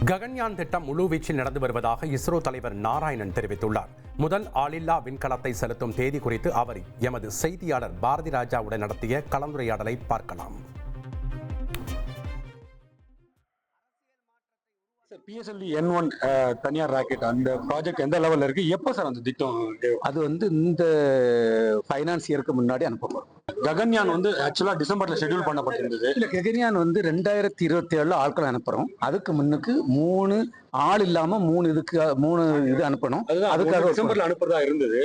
ககன்யான் திட்டம் முழுவீச்சில் நடந்து வருவதாக இஸ்ரோ தலைவர் நாராயணன் தெரிவித்துள்ளார். முதல் ஆளில்லா விண்கலத்தை செலுத்தும் தேதி குறித்து அவர் எமது செய்தியாளர் பாரதி ராஜாவுடன் நடத்திய கலந்துரையாடலை பார்க்கலாம். PSLV N1 தனியார் ராக்கெட் அந்த ப்ராஜெக்ட் எந்த லெவல்ல இருக்கு? எப்போ சார் அந்த திட்டம்? அது இந்த ஃபைனான்ஸ் இயருக்கு முன்னாடி அனுப்பப்படும். ககன்யான் ஆக்சுவலா டிசம்பர்ல ஷெட்யூல் பண்ணப்பட்டிருந்தது. இல்ல, ககன்யான் 2027 ஆட்கள் அனுப்புறோம். அதுக்கு முன்னுக்கு 3 ஆள் இல்லாம 3 இது அனுப்பணும். அதுக்காக டிசம்பர்ல அனுப்புறதா இருந்தது.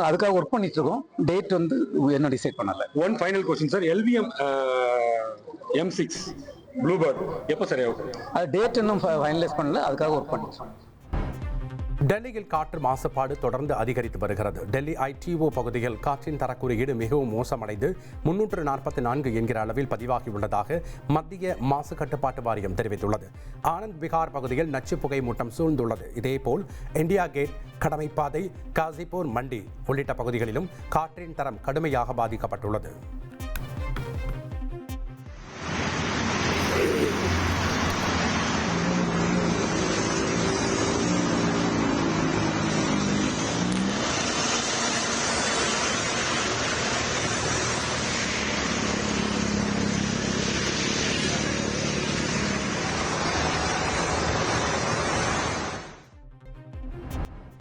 அதுக்காக ஒர்க் பண்ணிட்டு இருக்கோம். டேட் என்ன டிசைட் பண்ணல. One final question sir, LVM M6 ப்ளூபர்ட் எப்போ சரியா? அது டேட் இன்னும் ஃபைனலைஸ் பண்ணல. அதுக்காக ஒர்க் பண்ணிட்டு. டெல்லியில் காற்று மாசுபாடு தொடர்ந்து அதிகரித்து வருகிறது. டெல்லி ITO பகுதியில் காற்றின் தரக்குறியீடு மிகவும் மோசமடைந்து 344 என்கிற அளவில் பதிவாகியுள்ளதாக மத்திய மாசு கட்டுப்பாட்டு வாரியம் தெரிவித்துள்ளது. ஆனந்த் விஹார் பகுதியில் நச்சு புகை மூட்டம் சூழ்ந்துள்ளது. இதேபோல் இந்தியா கேட், கடமைப்பாதை, காசிப்பூர், மண்டி உள்ளிட்ட பகுதிகளிலும் காற்றின் தரம் கடுமையாக பாதிக்கப்பட்டுள்ளது.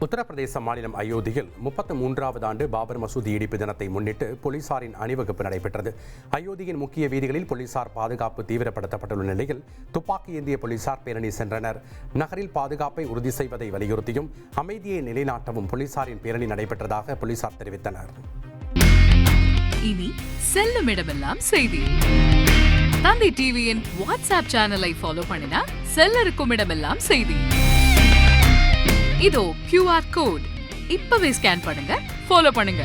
உத்தரப்பிரதேச மாநிலம் அயோத்தியில் 33வது ஆண்டு பாபர் மசூதி இடிப்பு தினத்தை முன்னிட்டு போலீசாரின் அணிவகுப்பு நடைபெற்றது. அயோத்தியின் முக்கிய வீதிகளில் போலீசார் பாதுகாப்பு தீவிரப்படுத்தப்பட்டுள்ள நிலையில் துப்பாக்கி ஏந்திய போலீசார் பேரணி சென்றனர். நகரில் பாதுகாப்பை உறுதி செய்வதை வலியுறுத்தியும் அமைதியை நிலைநாட்டவும் போலீசாரின் பேரணி நடைபெற்றதாக போலீசார் தெரிவித்தனர். இனி செல்லும் இடமெல்லாம் செய்தி. தந்தி டிவியின் வாட்ஸ்அப் சேனலை ஃபாலோ பண்ணினா செல்லருக்கும் இடமெல்லாம் செய்தி. இதோ QR கோட் இப்பவே ஸ்கேன் பண்ணுங்க, ஃபாலோ பண்ணுங்க.